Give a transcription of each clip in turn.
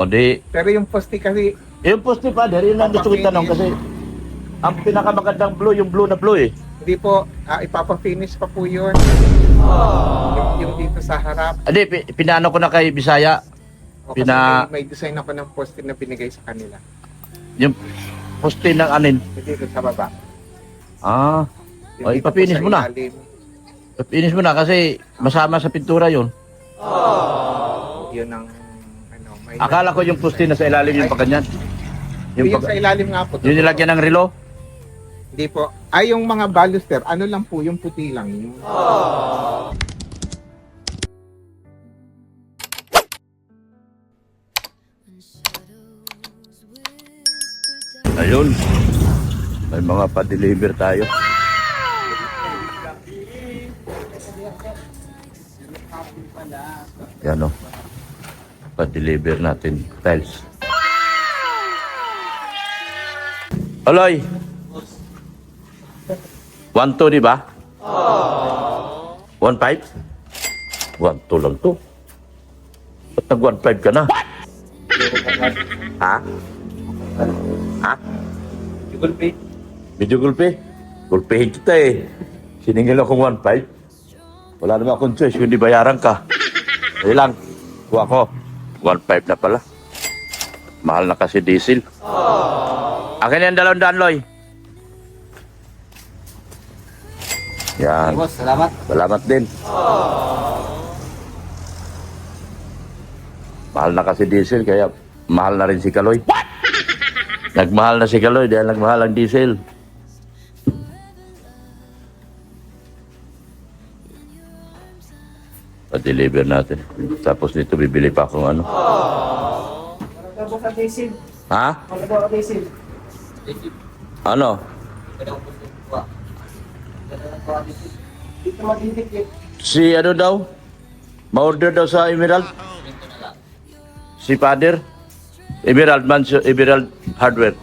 O di, Pero yung poste kasi, yung poste Father, yun ang gusto ko tanong kasi ang pinakamagandang blue, yung blue na blue eh. hindi po, ipapafinish pa po yun. Yung dito sa harap. Hindi, pinano ko na kay Bisaya. O, kasi Pina- may design ako ng poste na binigay sa kanila. Yung poste ng anin. Dito sa baba. Ah, Yung o dito po ipapinis sa mo na. ilalim. Ipapinis mo na kasi masama sa pintura yun. Yun ang, may... Akala ko yung poste na sa ilalim yung paganyan. Yung sa ilalim nga po. Yung nilagyan ng relo. Hindi po. Ay, yung mga baluster, ano lang po, yung puti lang. Yung... Ayun. May mga pa-deliver tayo. Yan o. Pa-deliver natin tiles. Aloy! 1-2 di ba? 1-5? 1-2 lang to. Ba't nag-1-5 ka na? Ha? Ha? Gulpi. Medyo gulpi. Gulpihin kita eh. Siningil akong 1.5. Wala naman akong choice, kundi bayaran ka. Ayun lang. Kuha ko. 1.5 na pala. Mahal na kasi diesel. Akin yan 200, Loy. Yan. Boss, salamat. Salamat din. Mahal na kasi diesel, kaya mahal na rin si Kaloy. Nagmahal na si Kaloy dahil nagmahal ang diesel. Pa-deliver natin. Tapos nito bibili pa akong ano. Ha? Ano? Si ano daw? Ma-order daw sa Emerald? Si Father? Emerald Mansion, Emerald Hardware.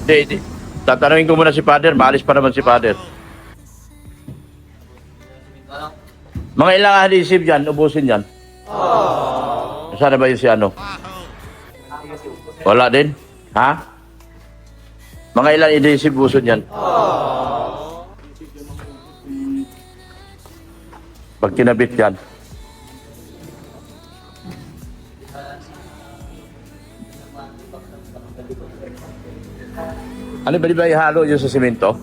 Hindi. Tatanungin ko muna si Father, maalis pa naman si Father. Mga ilang adhesive dyan, ubusin dyan. Sana ba yun si ano? Wala din? Ha? Mga ilang adhesive ubusin dyan. Pag kinabit yan. Ano ba, di ba ihalo yun sa simento?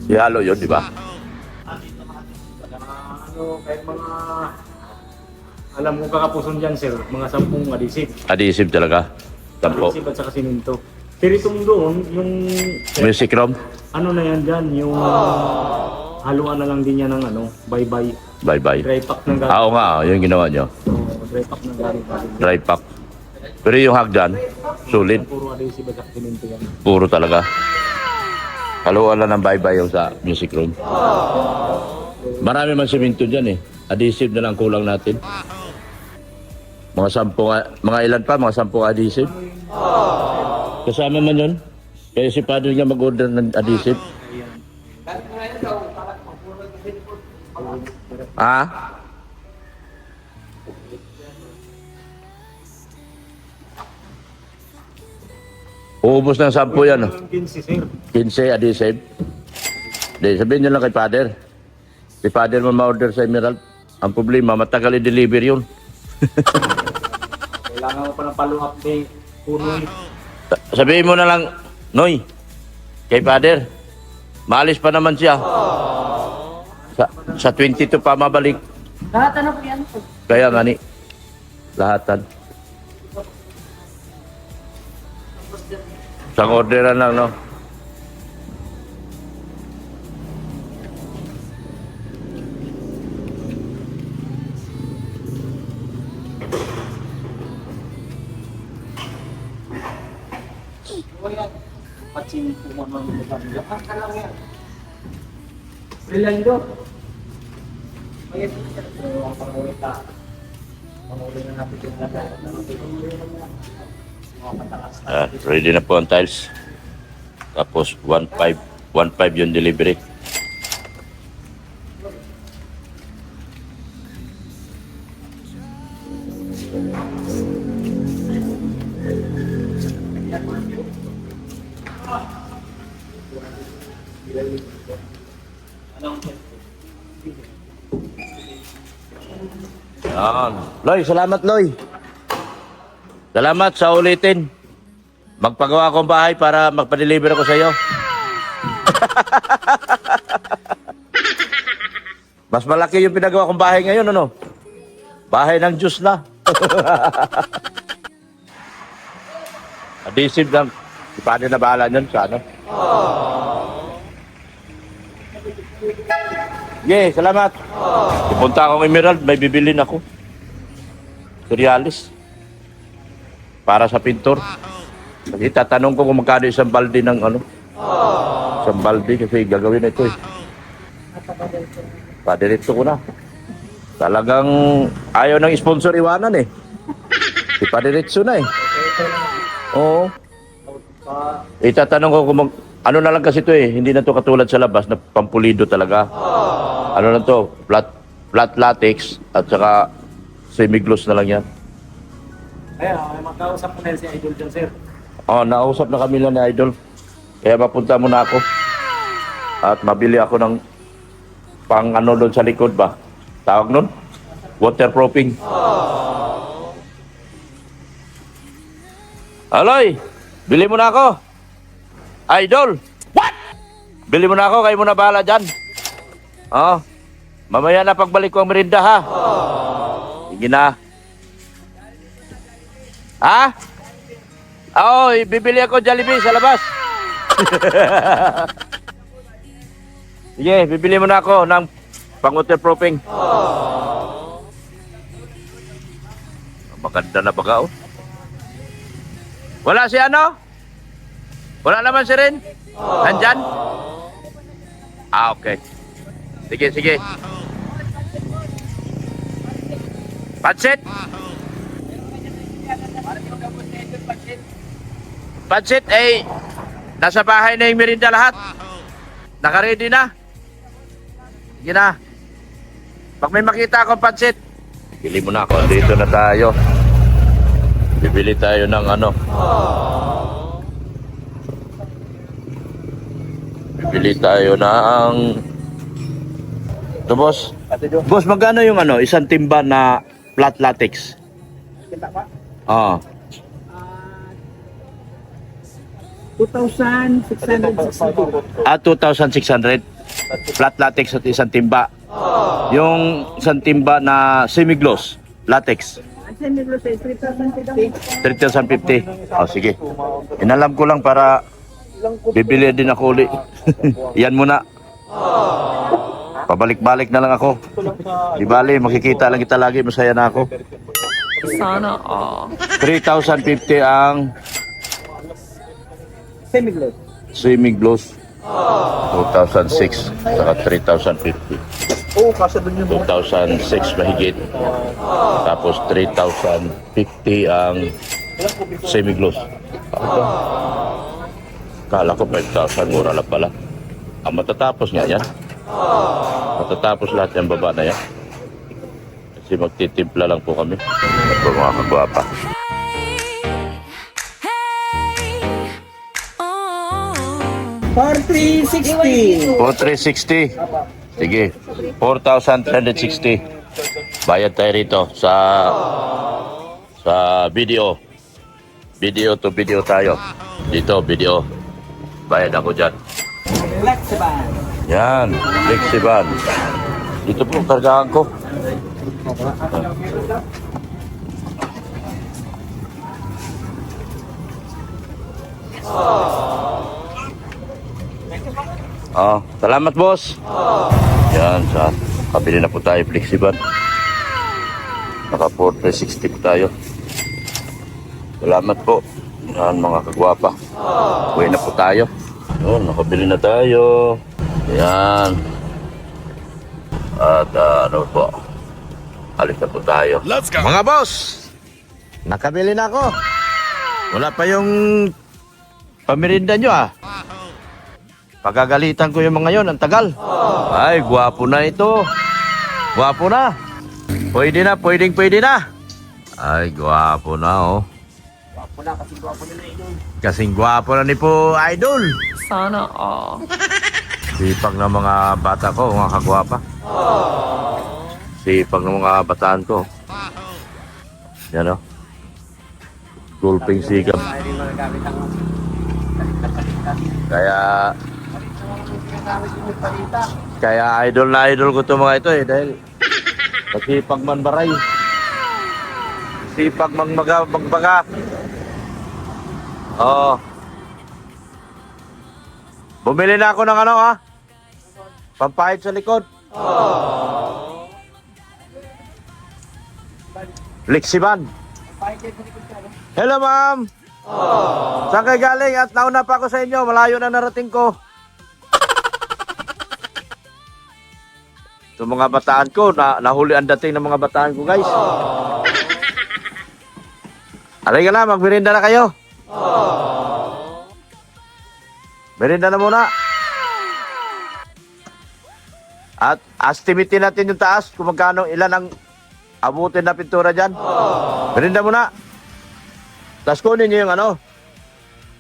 Ihalo yun, di ba? Kahit mga alam mo kakapuson dyan, sir, mga 10 adhesive. Adhesive talaga. Tampo. Adhesive at saka siminto. Pero itong doon, yung Music room. ano na yan dyan, yung haluan na lang din yan ng bye-bye. Bye-bye. Dry pack ng Oo nga, yung ginawa nyo. Dry pack ng galing. Dry pack. Pero yung hagdan, solid. Puro adhesive at saka siminto yan. Puro talaga. Haluan lang ng bye-bye yung sa music room. Marami man simento dyan eh. Adhesive na lang kulang natin. Mga 10, mga ilan pa? Mga 10 adhesive. Kasama man yun. Kaya si Padre nga mag-order ng adhesive. Ah? Uubos ng 10 yan. Oh. 15, sir. 15 adhesive. Di, sabihin nyo lang kay Father. Si Father mo ma-order sa Emerald. Ang problema, matagal i-deliver yun. Kailangan mo pa ng follow-up ni Punoy. Sabihin mo na lang, Noy, kay Father, maalis pa naman siya. Sa 22 pa mabalik. Lahat ano po yan? Kaya nga ni, lahatan. Isang orderan lang, no? Pachin pumaman mo ba? Lahat ka lang yan. Brillando. Mayroon siya. Ang pangulit na. Pangulit na natin yung lahat. Ready na po ang tiles. Tapos 1.5 yung delivery. Yan. Loy, salamat Loy. Salamat sa ulitin. Magpagawa akong bahay para magpa-deliver ako sa iyo. Mas malaki yung pinagawa kong bahay ngayon, ano? Bahay ng Diyos na. Adhesive lang. Paano na bahala niyan sa ano? Yeah, salamat. Pupunta akong Emerald, may bibilin ako. Cerealis. Para sa pintor. Kasi tatanong ko kung magkano isang balde ng ano. Isang balde kasi gagawin ito eh. Padiretso ko na. Talagang ayaw ng sponsor iwanan eh. Ipadiretso na eh. Oo. Itatanong ko kung ano na lang kasi ito eh. Hindi na to katulad sa labas na pampulido talaga. Ano lang to, flat latex at saka semi-gloss na lang yan. Ayan, magkausap mo na si Idol dyan, sir. Oh, nausap na kami lang ni Idol. Kaya mapunta muna ako. At mabili ako ng pang ano doon sa likod ba? Tawag nun? Waterproofing. Aloy, bili mo na ako. Idol. What? Bili mo na ako, kayo muna bahala dyan. Oh, mamaya na pagbalik ko ang merinda ha. Sige na. Ha? Oo, bibili ako Jollibee sa labas. Sige, bibili mo na ako ng pang-waterproofing. Maganda na baga, oh. Wala si ano? Wala naman si Rin? Nandyan? Ah, okay. Sige, sige. Pansit? Pansit, eh, nasa bahay na yung merinda lahat. Naka-ready na. Sige na. Pag may makita akong pansit, bili mo na ako. Dito na tayo. Bibili tayo ng ano. Bibili tayo ng... Ito, boss. Boss, magkano yung ano, isang timba na flat latex? Kita pa? Ah. 2,660. 2,600. Flat latex at isang timba. Yung isang timba na semi-gloss latex. 3,050. Oh, sige. Inalam ko lang para bibili din ako uli. Yan muna. Pabalik-balik na lang ako. Di bali, makikita lang kita lagi. Masaya na ako. Sana all. 3,050 ang Semi-gloss. semi-gloss. 2,006 saka 3,050. Oo, kasi doon yung 2,006 mahigit. Tapos 3,050 ang semi-gloss. Kala ko 5,000, mura lang pala. Ang matatapos nga yan. Matatapos lahat yung baba na yan. Kasi magtitimpla lang po kami. Ito mga kagwapa. For 360. 4,360. Sige. 4,360. Bayad tayo rito sa video. Video to video tayo. Dito, video. Bayad ako dyan. Flexible. Yan. Flexiban. Dito po, kargahan ko. Salamat boss. Yan, sa kabili na po tayo flexiban. Naka 4,360 po tayo. Salamat po. Yan mga kagwapa. Uwi na po tayo. Yun, nakabili na tayo. Yan. At ano po. Alis na po tayo. Let's go. Mga boss, nakabili na ako. Wala pa yung pamirinda nyo ah. Pagagalitan ko yung mga yon, ang tagal. Ay, gwapo na ito. Gwapo na. Pwede na, pwede na. Ay, gwapo na oh. Gwapo na, kasi gwapo na idol. Kasing gwapo na ni po, idol. Sana all. Sipag ng mga bata ko, mga kagwapa. Sipag ng mga bataan ko. Yan o. Gulping sikap. Ay, di mo nagamit ang Kaya, gamit yung palita. kaya idol na idol ko to mga ito eh. Dahil masipag man baray. Sipag magbaga. Oo. Bumili na ako ng ano ha. Pampahid sa likod. Lixiban. Hello ma'am. Saan kayo galing? At nauna pa ako sa inyo. Malayo na narating ko. Ito mga bataan ko. Nahuli ang dating ng mga bataan ko guys. Alay ka na. Magmerinda na kayo. Merinda na muna. At estimatein natin yung taas kung magkano ilan ang abutin na pintura dyan. Merinda muna. Tapos kunin nyo yung ano,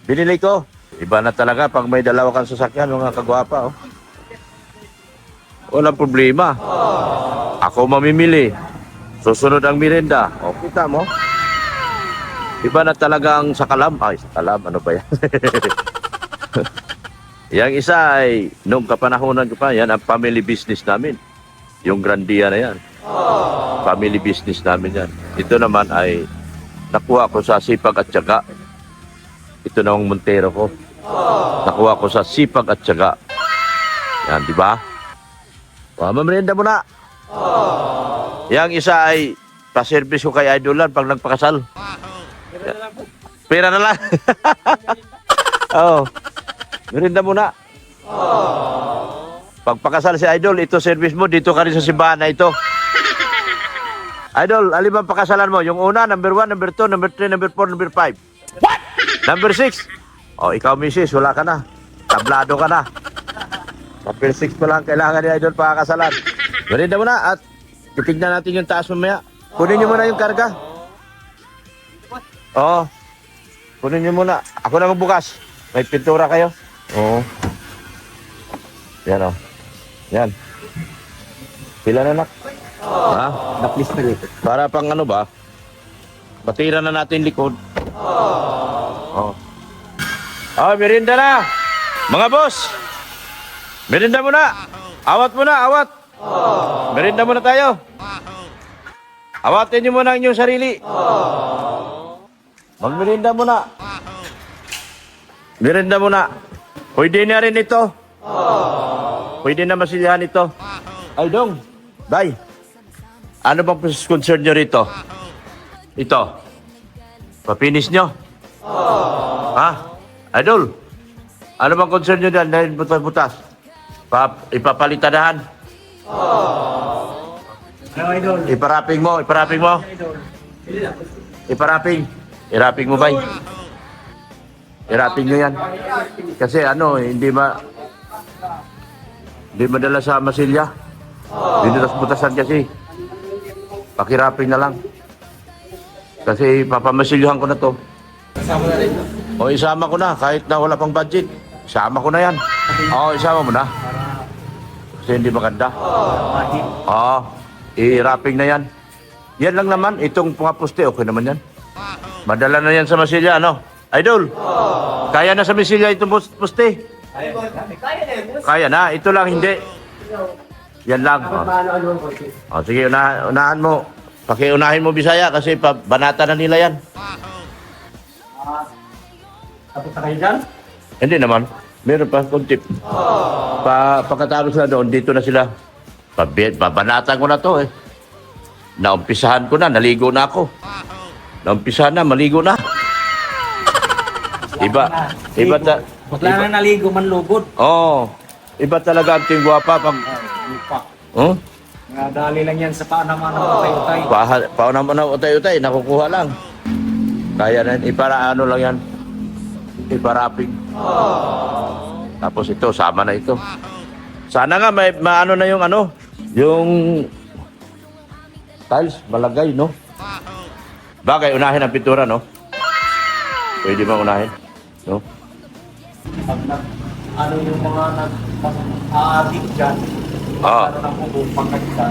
binili ko. Iba na talaga pag may dalawa kang sasakyan, mga kagwapa. Oh. Walang problema. Ako mamimili. Susunod ang merinda. O, kita mo. Iba na talaga ang sakalam. Ay, sakalam, ano ba yan? Yang isa ay, nung kapanahonan ko pa, yan ang family business namin. Yung Grandia na yan. Family business namin yan. Ito naman ay nakuha ko sa sipag at tiyaga. Ito namang Montero ko. Nakuha ko sa sipag at tiyaga. Yan, di ba? Mamerinda mo na. Yang isa ay pa-service ko kay Idolan pag nagpakasal. Pera na lang. Oo. Merinda muna. Pagpakasal si Idol, ito service mo, dito ka rin sa simbahan na ito. Idol, alin bang pakasalan mo? Yung una, number 1, number 2, number 3, number 4, number 5. What? Number 6. Oh, ikaw misis, wala ka na. Tablado ka na. Number 6 pa lang kailangan ni Idol pakakasalan. Merinda muna at titignan natin yung taas mamaya. Kunin nyo muna yung karga. Oo. Kunin nyo muna. Ako na magbukas. May pintura kayo? Oo. Yan o. Yan. Pila na nak? Ha? Naklist na ito. Para pang ano ba? Batira na natin likod. Oh. Oh, merinda na! Mga boss! Merinda muna! Awat muna, awat! Merinda muna tayo! Awatin niyo muna ang inyong sarili. Magmerinda muna. Merinda muna. Pwede na rin ito. Pwede na masilihan ito. Ay, dong. Day. Ano bang concern nyo rito? Ito. Papinis nyo? Ha? Idol. Ano bang concern nyo dyan dahil butas-butas? Ipapalitadahan? Ano, Idol? Iparaping mo? Iparaping mo? Idol. Iparaping. Iraping mo ba? Iraping nyo yan. Kasi ano, hindi madala sa masilya. Binutas-butasan kasi. Pakiraping na lang. Kasi papamasilyahan ko na to. Kasama na rin. O isama ko na, kahit na wala pang budget. Isama ko na yan. O, isama mo na. Kasi hindi maganda. O, i-wrapping na yan. Yan lang naman, itong mga poste, okay naman yan. Madala na yan sa masilya, ano? Idol, kaya na sa masilya itong poste. Kaya na. Kaya na, ito lang hindi. Yan lang. Paano? O, sige, unahan mo. Pakiunahin mo Bisaya kasi banata na nila yan. Tapos na kayo dyan? Hindi naman. Meron pa, kuntip. Pagkatapos na doon, dito na sila. Babanatan ko na to eh. Naumpisahan ko na, naligo na ako. Naumpisahan na, maligo na. Iba Bakla na naligo man lugod. Oo. Iba talaga ang ting guwapa pag... Oh? Nga dali lang yan sa paanaman ng utay-utay. Pauna mo na utay-utay, nakukuha lang. Kaya na, ipara ano lang yan. Iparaping. Tapos ito, sama na ito. Sana nga may maano na yung ano, yung tiles, malagay, no? Bagay, unahin ang pintura, no? Pwede ba unahin? No? Ano yung mga nag-aadik dyan? Ah. Ano na po pagkagisa?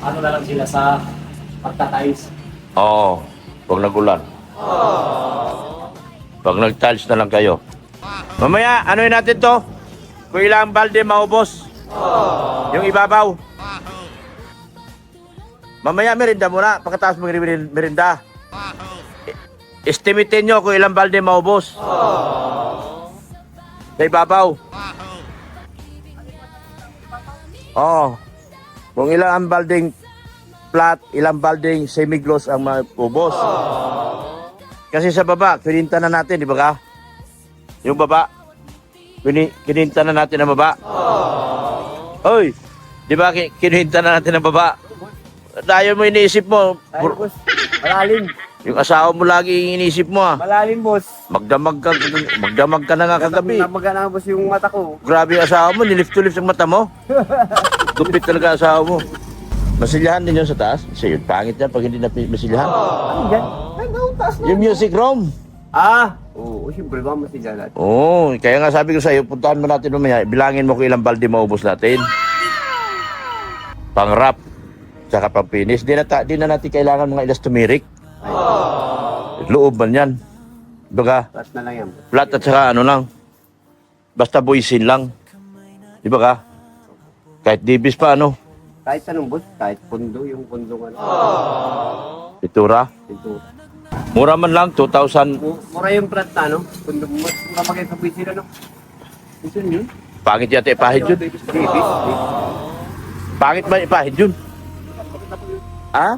Ano na lang sila sa pagtatais? Oo. Huwag nagulan. Pag nag-tiles na lang kayo. Mamaya, ano yun natin to? Kung ilang balde maubos. Yung ibabaw. Mamaya merinda muna. Pagkatapos merinda. Estimatein nyo kung ilang balde maubos. Sa ibabaw. Oo. Kung ilang ang balding flat, ilang balding semi-gloss ang maubos. Kasi sa baba, kininta na natin, di ba ka? Yung baba, kininta na natin ang baba. Oy, di ba kininta na natin ang baba? Dahil mo iniisip mo, Ay, boss. Malalim. yung asawa mo lagi iniisip mo ah. Malalim, boss. Magdamag ka na nga kagabi. Namaga na, boss, yung mata ko. Grabe yung asawa mo, nilift to lift ang mata mo. Gupit talaga ang asawa mo. Masilyahan din yun sa taas. Kasi yun, pangit yan pag hindi na masilyahan. Ano yan? Ay, taas na. Yung music room. Oo, siyempre ba mo si Jalat? Oo, kaya nga sabi ko sa'yo, puntahan mo natin mamaya, bilangin mo kung ilang balde maubos natin. Pang-wrap, tsaka pang-finish. Di na natin kailangan mga elastomeric. Loob man yan. Diba ka? Taas na lang yan. Flat at saka ano lang. Basta buisin lang. Di ba ka? Kahit dibis pa ano. Kahit anong, boss, kahit pundo, yung pundo ano. Pitura. Ito. Mura man lang, 2,000. Mura yung plat na, no? Pundo, mas mura pa kayo kapit sila, no? Ito yun. Pangit yata ipahid yun. Babies. Pangit ba ipahid yun? Ha?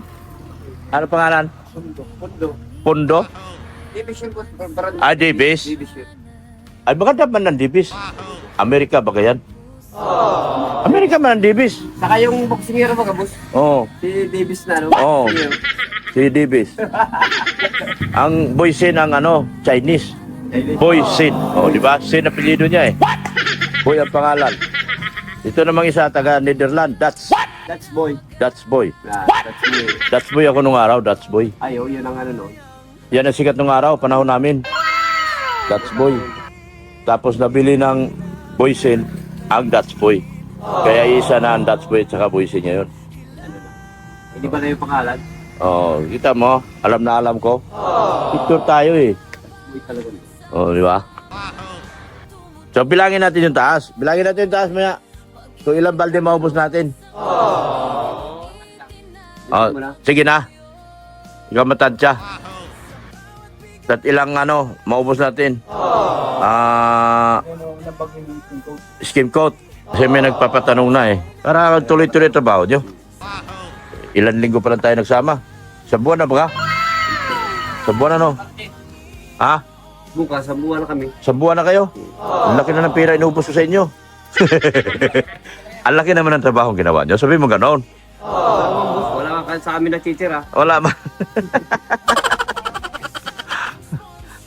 Ano pangalan? Pundo. Pondo? Dibis yun, boss. Brand. Dibis? Dibis yun. Ay, maganda man ng dibis. Amerika ba yan? Amerika man ang dibis. Saka yung boxingero mga boss. Oo. Si Davis na, no? Oo. Boxingero. Si dibis. Ang Boysin ang ano, Chinese. Boysin. Oh, di ba? Sin apelyido niya eh. Boy ang pangalan. Ito namang isa taga Netherlands. That's boy. That's boy. That's boy. That's boy ako nung araw. That's boy. Ayaw, yun ang ano, no? Yan ang sikat nung araw, panahon namin. That's boy. Tapos nabili ng Boysin ang That's boy. Kaya isa na ang That's boy at saka Boysin ngayon. Hindi ba na yung pangalan? Oh, kita mo, alam na alam ko. Picture tayo eh. Boy talaga. Oh, di ba? So bilangin natin yung taas. Bilangin natin yung taas maya. So ilang balde maubos natin? Oh, sige na. Ikaw matansya. At ilang ano, maubos natin? Skim coat. Kasi may nagpapatanong na eh. Para tuloy-tuloy trabaho nyo. Ilan linggo pa lang tayo nagsama? Sa buwan na ba ka? Sa buwan na no? Ha? Bukas, sa buwan na kami. Sa buwan na kayo? Ang laki na ng pera inubos ko sa inyo. Ang laki naman ng trabaho ginawa nyo. Sabi mo ganoon. Wala ka sa amin natitira. Wala man.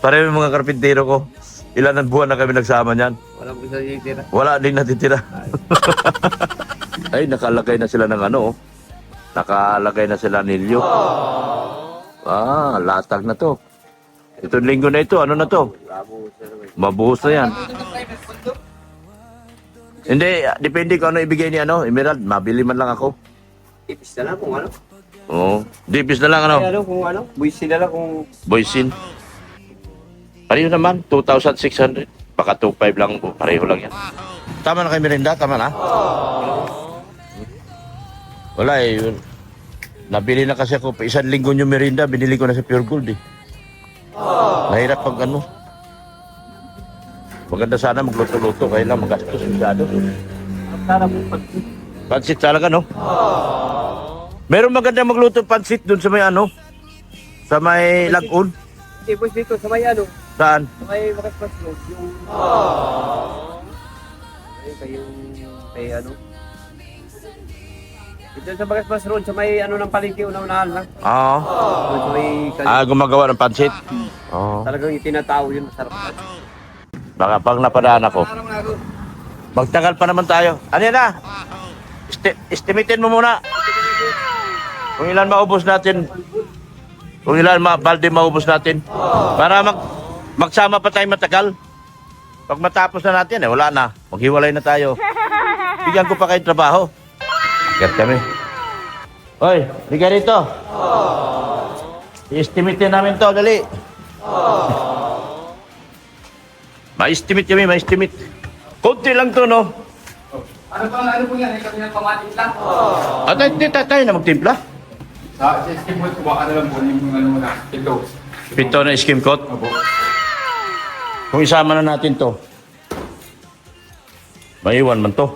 Pareho yung mga karpintero ko. Ilan ang buwan na kami nagsama niyan. Wala mo sa natitira. Wala din natitira. Ay, nakalagay na sila ng ano. Nakalagay na sila nilyo. Latag na to. Itong linggo na ito, ano na to? Mabuhos na yan. Hindi, depende kung ano ibigay ni ano, Emerald. Mabili man lang ako. Ipis na lang kung ano. Oo. Dipis na lang ano. Ay, ano kung ano. Buisin na lang kung... Boysin. Pareho naman, 2,600. Baka 2,500 lang po. Pareho lang yan. Tama na kay Merinda, tama na. Wala eh. Nabili na kasi ako. Isang linggo yung Merinda, binili ko na sa Pure Gold eh. Mahirap pag ano. Maganda sana magluto-luto. Kaya lang magastos masyado. Tara mo pag... Pansit talaga no? Meron maganda magluto pansit dun sa may ano. Sa may Lagun. Hindi, boys, dito sa may ano. Saan? Sa may Makaspas Road. Yung... Kay ano. Dito sa Makaspas Road, sa may ano ng palengke, una-unahan lang. Oo. Sa may... Gumagawa ng pansit? Oo. Talagang itinatao yun. Masarap. Baka pag napadaan ako. Magtagal pa naman tayo. Ano yan na? Estimatein mo muna. Kung ilan maubos natin. Kung ilan balde maubos natin. Para magsama pa tayo matagal. Pag matapos na natin, wala na. Maghiwalay na tayo. Bigyan ko pa kayo trabaho. Gat kami. Hoy, liga rito. I-estimate namin to, dali. Ma-estimate kami, ma-estimate. Kunti lang to, no? Ano po yan? Ikaw yung pamatik lang. At tayo na magtimpla. Sa scheme mo, baka na lang po yung ano na, ito. Pito na skim coat. Opo. Kung isama na natin to, maiwan man to.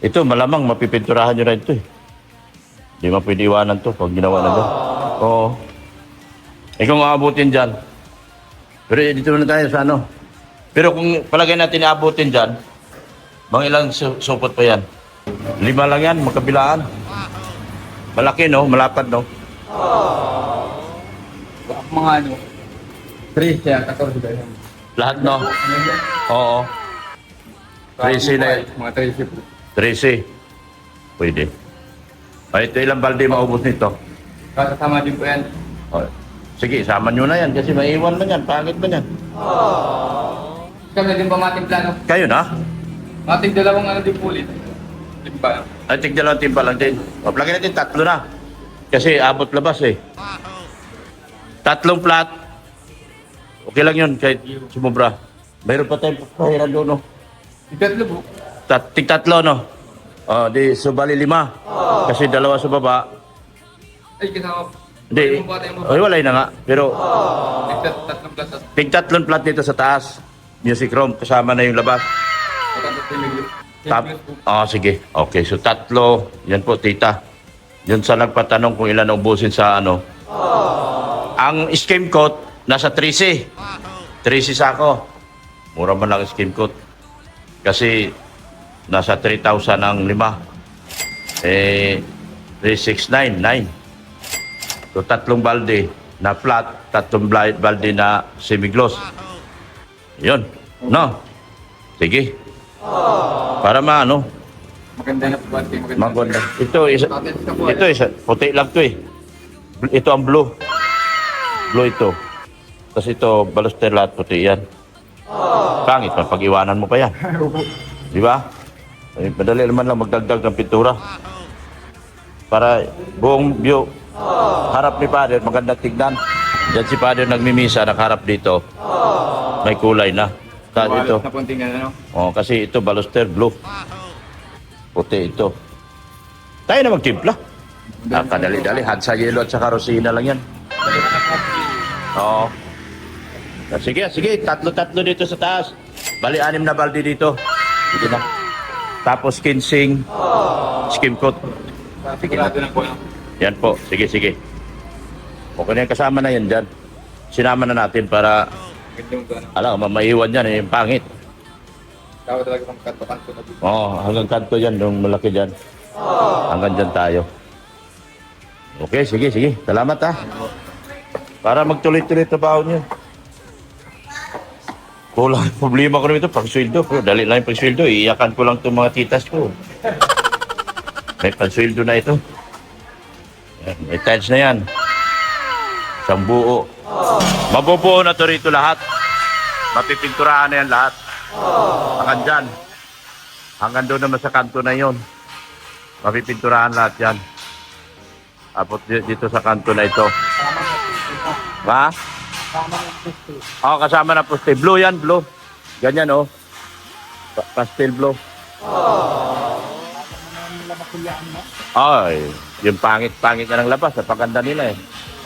Ito, malamang mapipinturahan nyo na ito eh. Hindi mo pwede iwanan to pag ginawa na doon. Oo. Eh kung aabutin dyan, pero dito na tayo sa ano. Pero kung palagay natin aabutin dyan, mga ilang supot pa yan. 5 lang yan, magkabilaan. Malaki no, malapad no. Mga ano, 3 siya, 14 ba yan? Lahat no. Oo. 13 na yan. Mga 13 po. 13. Pwede. Ay, ito ilang balde maubos nito. Kasama din po yan. O, sige, sama nyo na yan kasi maiwan man yan. Pangit man yan. Ikaw na din pamatik plano. Kayo na? Matik dalawang ano din po ulit. Di ba? Ay, tig-dalawang timpa lang din. O, plugin natin 3 na. Kasi abot labas eh. 3 plat. Okay lang yun kahit sumubra. Mayroon pa tayong pahiran doon, no? Itatlo po. Tig-3, no? O, di, subali 5. Kasi 2 sa baba. Ay, kasama. Hindi. Ay, walay na nga. Pero, Tatlong plus. tig-3 plat dito sa taas. Music room, kasama na yung labas. Sige. Okay, so 3. Yan po, tita. Yun sa nagpatanong kung ilan ubusin sa ano. Ang scheme coat, nasa 13. 13 sako. Mura man lang scheme coat. Kasi, nasa 3,000 ang 5. 3,699, 9. So, 3 balde na flat, 3 balde na semi-gloss. Yun. No? Sige. Para maano, Maganda na po ba? maganda. Ito isa, puti lang to eh. Ito ang blue. Blue ito. Tapos ito, baluster lahat puti yan. Pangit, pag-iwanan mo pa yan. Di ba? Eh, madali naman lang magdagdag ng pintura. Para buong view, harap ni Father, maganda tignan. Diyan si Father nagmimisa, nakaharap dito. May kulay na. Ito. Na punting ano. Oh, kasi ito baluster blue. Puti ito. Tayo na magtimpla. Kadali-dali, hansa yelo at saka rosina lang yan. Oo. Sige, 3 dito sa taas. Bali 6 na balde dito. Sige na. Tapos kinsing, skim coat. Sigurado na po. Yan po. Sige. Okay na yan, kasama na yan dyan. Sinama na natin para Gandang doon. alam, maiwan yan eh, pangit. Dapat talaga ng kanto-kanto na dito. Oo, hanggang kanto yan, yung malaki dyan. Hanggang dyan tayo. Okay, sige. Salamat ha. Para magtuloy-tuloy trabaho niyo. Kulang problema ko naman ito, pag-sweldo. Dali lang yung pag-sweldo, iiyakan ko lang itong mga titas ko. May pag-sweldo na ito. Yan, may tiles na yan. Isang buo. Mabubuo na to rito lahat. Mapipinturahan na yan lahat. Hanggang dyan. Hanggang doon naman sa kanto na yon. Mapipinturahan lahat yan. Tapos dito sa kanto na ito. Ha? Oo, kasama na poste. Blue yan, blue. Ganyan, oh. Pastel blue. Ay, yung pangit na ng labas. Napaganda nila eh.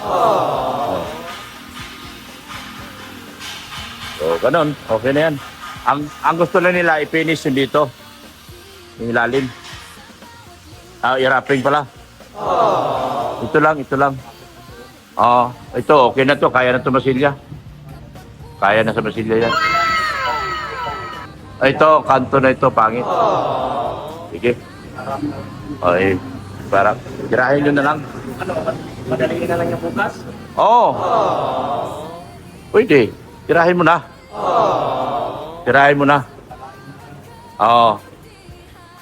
Oh. So, ganun. Okay na yan. Ang gusto lang nila, i-finish yung dito. Yung ilalim. I-wrapping pala. Ito lang. Ito, okay na to. Kaya na to masilya. Kaya na sa masilya yan. Ito, kanto na ito, pangit. Sige. Okay. Para, tirahin nyo na lang. Madali na lang yung bukas. Oo. Pwede. Tirahin mo na. Tirahin mo na. Oo.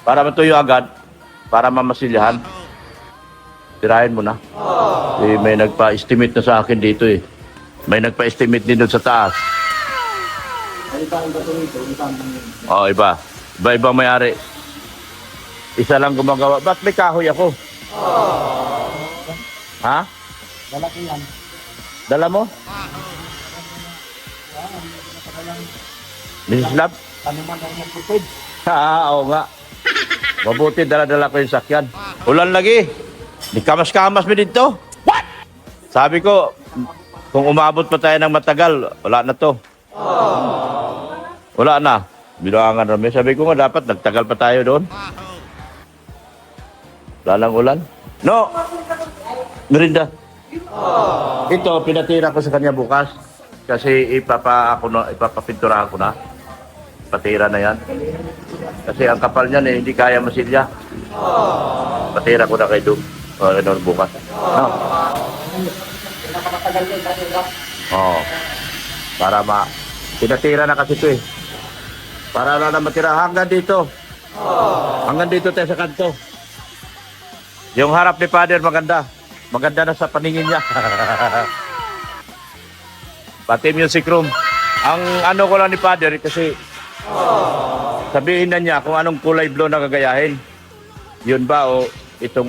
Para matuyo agad. Para mamasilyahan. Tirahin mo na. Eh, may nagpa-estimate na sa akin dito eh. May nagpa-estimate din doon sa taas. Ay, iba ang bato nito. Iba ang yun. Oo, iba. Iba-iba may-ari. Isa lang gumagawa. Ba't may kahoy ako? Ha? Lalaki yan. Dala mo? Mrs. Love? Ano man ang nagpupid? Oo nga. Mabuti dala-dala ko yung sakyan. Ulan lagi. Di kamas-kamas mo dito. What? Sabi ko, kung umabot pa tayo ng matagal, wala na to. Wala na. Bilangan rami. Sabi ko nga, dapat nagtagal pa tayo doon. Wala lang ulan. No! Merinda. Ito, pinatira ko sa kanya bukas. Kasi ipapapintura ko na. Patira na yan. Kasi ang kapal niyan eh, hindi kaya masilya. Patira ko na kay Dum. Ano bukas. No? Nakamatagal yun. Oo. Para pinatira na kasi ito eh. Para na matira hanggang dito. Hanggang dito tayo sa kanto. Yung harap ni Father maganda. Maganda na sa paningin niya. Pati music room. Ang ano ko lang ni Father kasi sabihin na niya kung anong kulay blue na gagayahin. Yun ba o itong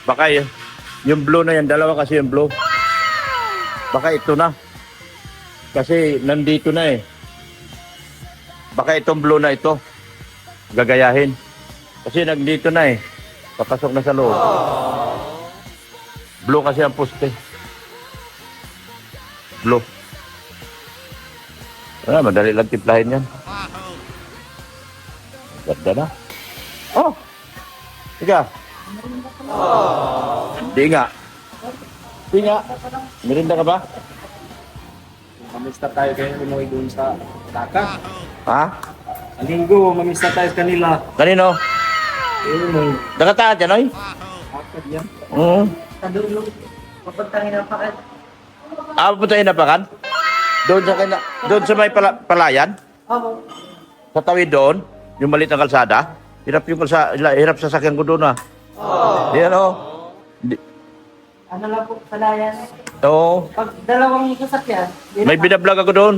baka yung blue na yan, dalawa kasi yung blue. Baka ito na. Kasi nandito na eh. Baka itong blue na ito gagayahin. Kasi nandito na eh. Papasok na sa loob. Blue kasi ang poste. Blue. Madali lang timplahin yan. Ganda na. Oh! Ika. Di nga. Di nga. Merinda ka ba? Mamista tayo kayo umuwi doon sa Taka. Ha? Ang linggo, mamista tayo sa kanila. Kanino? Yun, Nakataan dyan, oy? akad yan. Oo. Kadulog. Papuntahin na pa ka. Pupuntahin na pa kan? Doon sa may palayan? Oo. Sa tawid doon? Yung maliit na kalsada? Hirap sa sakyan ko doon ah. Yan o. Ano lang po, palayan. Oo. Pag dalawang sasakyan, May binablog ako doon.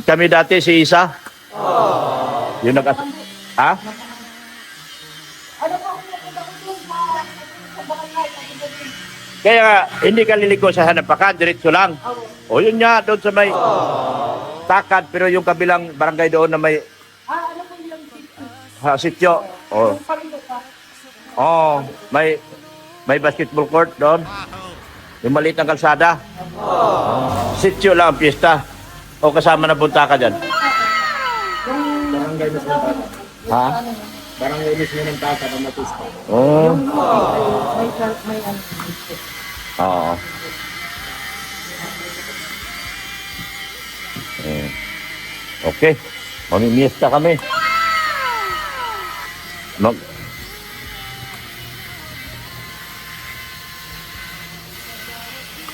Kami dati si Isa. Yung Ha? ano po, napunta ko doon sa barangay. Kaya nga, hindi ka liliko sa hanapakan, diretso lang. O yun nga, doon sa may takad, pero yung kabilang barangay doon na may Ano po yung sitio? sityo. O, Yung palito pa. may basketball court doon. Yung maliit na kalsada. Sityo lang ang piyesta. O kasama na punta ka dyan. Barangay mismo ng Taka. Ha? Barangay mismo ng Taka na matista. Oo. May ano. Oo. Okay. Mamimiesta kami.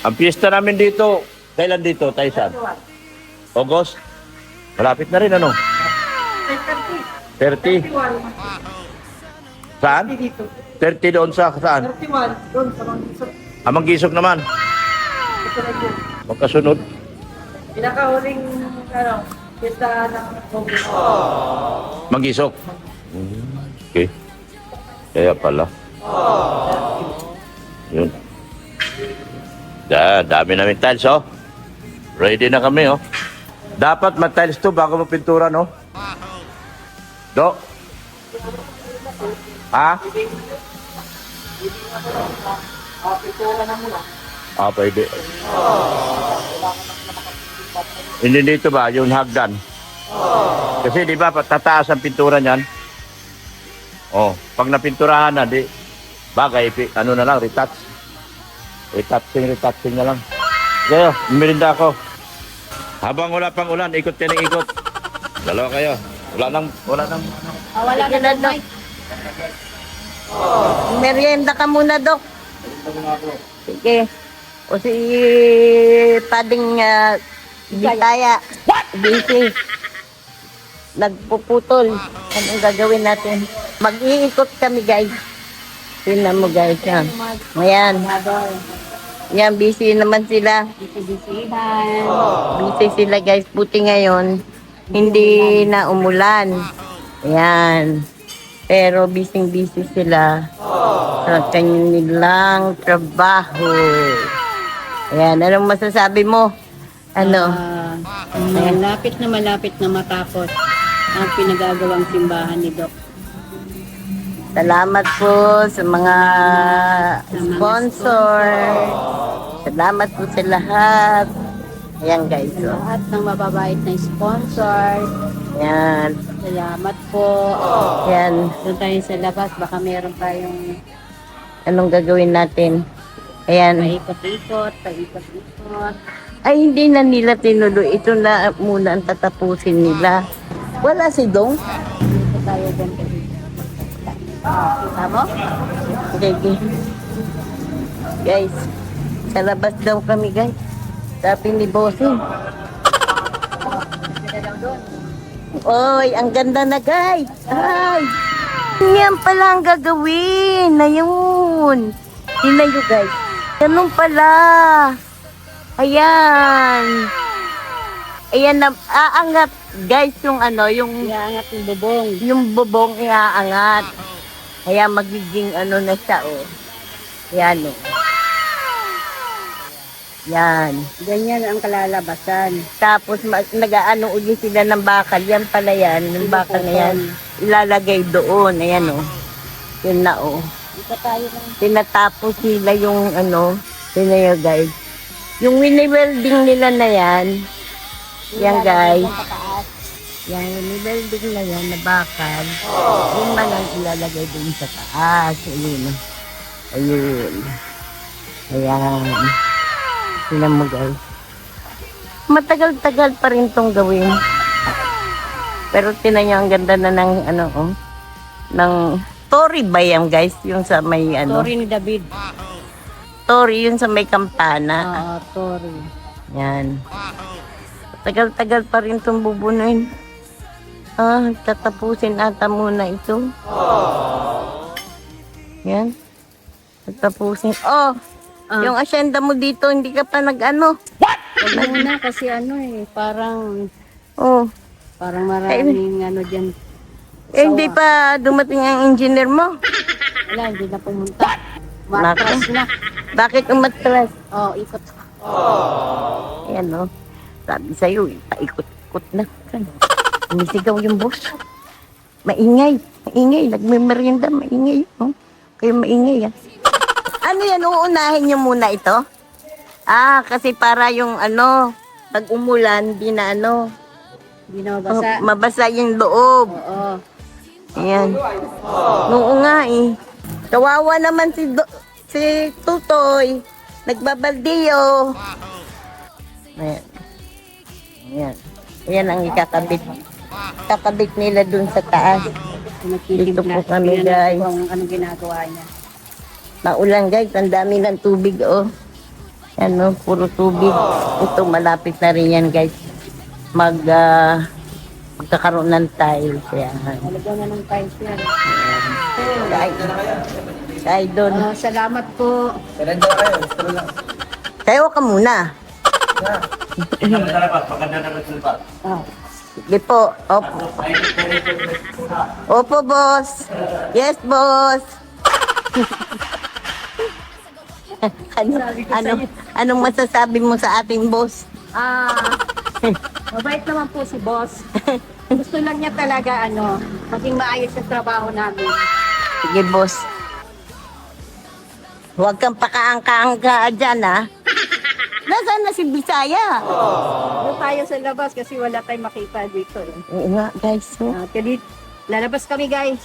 Ang piyesta namin dito, kailan dito, Taisan? August? Malapit na rin, ano? 30? 31. Saan? Dito. 30 doon sa saan? 31. Doon sa mga Amang Gisok naman. ito na yun. Magkasunod. Pinakahuling, ano, pista ng August. Manggisok. Okay. Kaya pala. Yun. Dami namin tiles, oh. Ready na kami, oh. Dapat mag-tiles to bago magpintura, no? Do? Ha? Pintura na muna. Pwede. Hindi dito ba, yung hagdan? Kasi di ba, tataas ang pintura niyan. Oh, pag napinturahan na, di, bagay, ano na lang, retouch. Retouching na lang. Kaya, merinda ako. Habang wala pang ulan, ikot ka ng ikot. Dalawa kayo. Wala nang, Wala ka na, Dok. Merienda ka muna, Dok. Sige. O si Pading Bitaya. Busy. Nagpuputol. Anong gagawin natin? Mag-iikot kami, guys. Tingnan mo guys, yan. Ayan. Yan, busy naman sila. Bisi-bisihan. Busy sila guys. Buti ngayon, hindi na umulan. Ayan. Pero busy sila sa kanilang trabaho. Ayan, anong masasabi mo? Ano? Malapit na matapos ang pinagagawang simbahan ni Doc. Salamat po sa mga sponsor. Salamat po sa lahat. Ayan guys. Oh. Lahat ng mababait na sponsor. Ayan. Salamat po. Ayan. Doon tayo sa labas. Baka meron tayong Anong gagawin natin? Ayan. paikot-ikot. Ay, hindi na nila tinuloy. Ito na muna ang tatapusin nila. Wala si Dong. Dito tayo doon. Kita mo? Okay. Guys, sa labas daw kami guys. Sabi ni Bossing. Oy, ang ganda na guys. Ay. Yan pala ang gagawin. Na yun. Tingnan nyo guys. Ganun pala. Ayan. Ayan na, aangat guys yung ano, yung Iangat yung bubong. yung bubong iaangat. Kaya magiging ano na siya, oh. Yan, oh. Yan. Ganyan ang kalalabasan. Tapos nag-aano uli sila ng bakal. Yan pala yan. Yung bakal na yan. Ilalagay doon. Ayan, oh. Yun na, oh. Dito tayo lang. Tinatapos nila yung ano. Yun na yun, guys. Yung wini-welding nila na yan. Yan, guys. Yan, wini-welding na yan na bakal. Yun man ang ilalagay doon sa taas. Ayun. Ayun. Ayan. Tingnan mo guys. Matagal-tagal pa rin tong gawin. Pero tinan nyo ang ganda na ng ano oh. Ng Tory ba yan guys? Yung sa may ano. Sorry ni David. Tory yun sa may kampana. Sorry. Yan. Tagal-tagal pa rin itong bubunuin. Tatapusin ata muna ito. Yan. Tatapusin. Yung asyenda mo dito, hindi ka pa nag-ano. Huwag muna kasi ano parang maraming ano dyan. Hindi pa dumating ang engineer mo. Wala, hindi na pumunta. Matras na. Bakit umatras? Ikot. Ayan o. Sabi sa'yo, paikot-ikot na. Umisigaw yung boss. Maingay. Maingay. Nagmimerienda. Maingay. Kayo maingay Ano yan? Uunahin nyo muna ito? Kasi para yung ano, pag umulan, di na ano. Hindi na mabasa. Mabasa yung loob. Oo. Ayan. Noo nga Kawawa naman si Tutoy. Nagbabaldiyo. Ayan. Ayan. Ayan ang ikakabit. Kakabit nila dun sa taas. Dito po kami guys. Kung anong ginagawa niya. Maulan guys. Ang dami ng tubig Ano, puro tubig. Ito malapit na rin yan guys. Magkakaroon ng tiles. Ayan. Malagyan na ng tiles yan. Kaya doon. Salamat po. Tayo ka muna. Sige po. Opo. Opo, boss. Yes, boss. Anong masasabi mo sa ating boss? Mabait naman po si boss. Gusto lang niya talaga maging maayos yung trabaho namin. Sige, boss. Huwag kang pakaangka-angka dyan, Nasaan na si Bisaya? Doon tayo sa labas kasi wala tayong makita dito. Oo nga, guys. Kaya lalabas kami guys.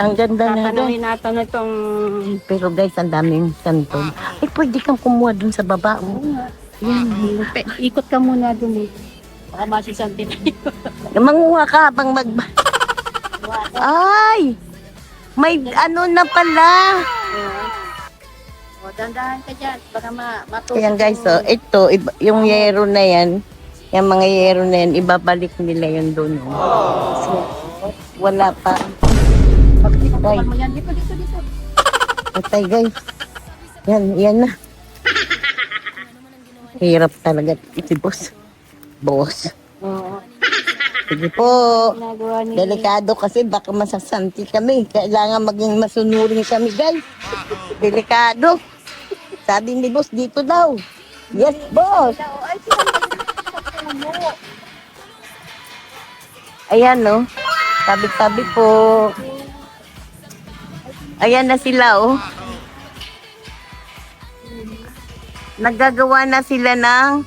Ang ganda na Tatanungin natin itong... Pero guys, ang daming santol. Ay, pwede kang kumuha dun sa baba. Yan, ikot ka muna dun Baka masisanti tayo. Manguha ka habang Ay! May ano na pala. Dandahan ka dyan. Baka matusok. Ayan guys, ito, yung yero na yan, yung mga yero na yan, ibabalik nila yun doon. So, wala pa. Pag-ikot mo yan. Dito. Patay guys. Yan na. Hirap talaga si boss. Boss. Oo. Sige po. Ginagawa ni... Delikado kasi baka masasanti kami. Kailangan maging masunurin kami guys. Delikado. Sabi ni boss dito daw. Yes boss. Ay, puno. Ayan no. Tabi-tabi po. Ayan na sila oh. Nagagawa na sila ng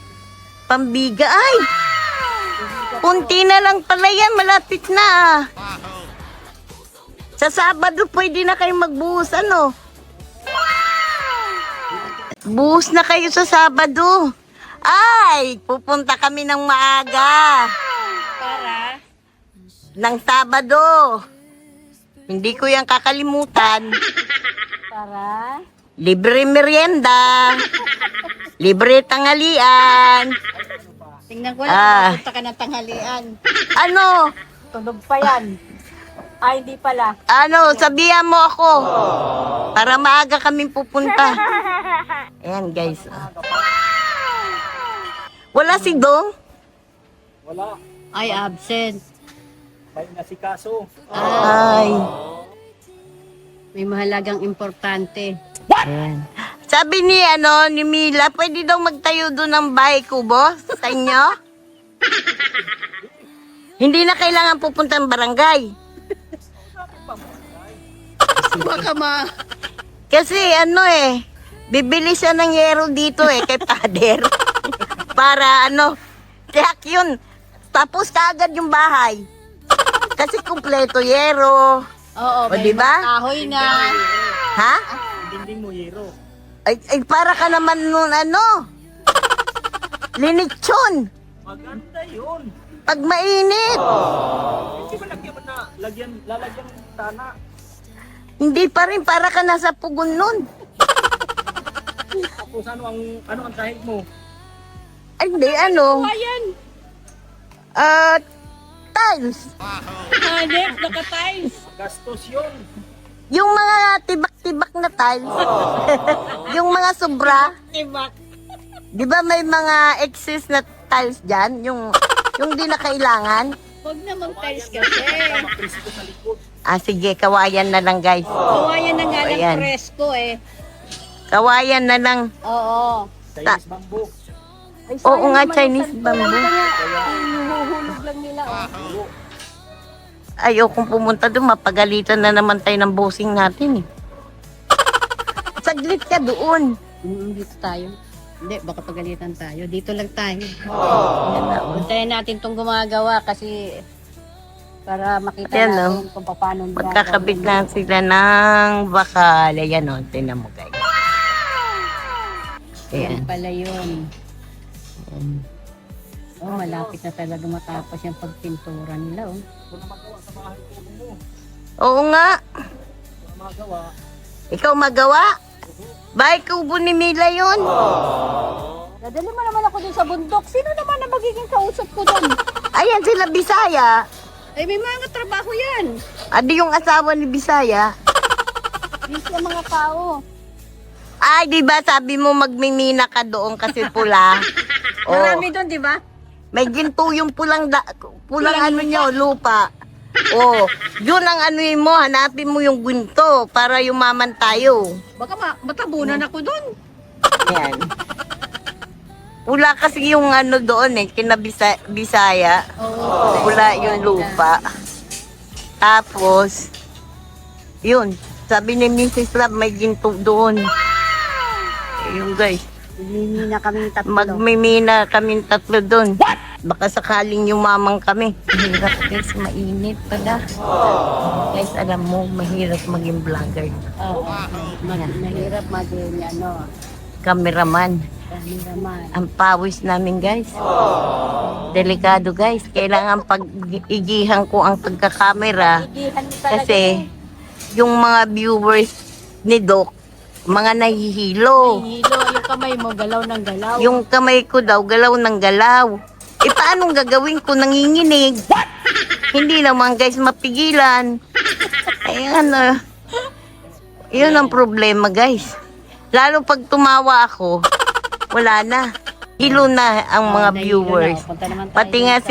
pambiga. Ay! Kunti na lang pala yan. Malapit na. Sa Sabado pwede na kayo magbuhos ano. Buhos na kayo sa Sabado. Ay! Pupunta kami ng maaga. Para? Ng Sabado. Hindi ko yan kakalimutan. Para? Libre merienda. Libre tanghalian. Tingnan ko lang kung punta ka ng tanghalian. Ano? Tunog pa yan. Ay, hindi pala. Ano? Sabihan mo ako. Para maaga kaming pupunta. Ayan guys. Wala si Dong? Wala. Ay, absent. May nasikaso. Ay. May mahalagang importante. Ayan. Sabi ni Mila, pwede daw magtayo doon ng bahay kubo sa inyo? Hindi na kailangan pupunta ng barangay. Baka Kasi bibili siya ng yero dito kay Pader. Para tiyak yun. Tapos kaagad yung bahay. Kasi kumpleto yero. Oo, O, diba? kahoy na. Ha? Dinding mo, Yero. Ay, para ka naman nun linitsyon. Maganda yun. Pag mainit. Hindi ba lagyan mo na, lalagyan ng tana? Hindi pa rin, para ka nasa pugon nun. Tapos ano ang kahit mo? Ay, hindi, Ayan. tiles. Hanep, naka-tiles. Gastos yun. Yung mga tibak-tibak na tiles. Yung mga sobra. Tibak. Di ba may mga excess na tiles dyan? Yung di na kailangan. Huwag namang tiles kasi. Maprisko sa likod. Sige, kawayan na lang guys. Kawayan na nga ng Ayan. presko Kawayan na lang. Oo. Chinese bamboo. Ay, Oo nga, naman yung Chinese santo. bamboo. Hinuhulog lang nila. Ayaw kung pumunta doon, mapagalitan na naman tayo ng bossing natin Saglit ka doon. Dito tayo. Hindi, baka pagalitan tayo. Dito lang tayo. Yan na, oh. Puntayan natin itong gumagawa kasi para makita Ayan, natin kung paano Magkakabit na sila ng bakal. Ayan o, tinan mo guys. Ayan Ayan. pala yun. Oh, malapit na talaga matapos yung pagpintura nila. Oh. Kung na magawa sa bahay ko mo. Oo nga. Kung na magawa. Ikaw magawa? Bahay kubo ni Mila yun. Dadali mo naman ako dun sa bundok. Sino naman ang magiging kausap ko dun? Ayan sila Bisaya. Ay, may mga trabaho yan. Adi yung asawa ni Bisaya. Dito ang mga tao. Ay, di ba sabi mo magmimina ka doon kasi pula? Marami doon, di ba? May ginto yung pulang lupa. Yun ang mo, hanapin mo yung ginto para yumaman tayo. Baka matabunan ako doon. Yan. Pula kasi yung doon kina Bisaya. Oo. Pula yung lupa. Tapos, yun, sabi ni Mrs. Love may ginto doon. Yung guys, Mimina kami tatlo. magmimina kaming tatlo doon. Baka sakaling yumamang kami. Mahirap guys, mainit pala. Guys, alam mo, mahirap maging vlogger. Oo. Mahirap maging Cameraman. cameraman. Ang pawis namin guys. Delikado guys. Kailangan pag-igihan ko ang pagkakamera. Igihan mo talaga. Kasi yung mga viewers ni Doc, mga nahihilo. Hilo, yung kamay mo, galaw ng galaw. Yung kamay ko daw, galaw ng galaw. Paanong gagawin ko? Nanginginig. Hindi naman guys mapigilan. Ayan Yun ang problema, guys. Lalo pag tumawa ako, wala na. Hilo na ang mga viewers. Pati nga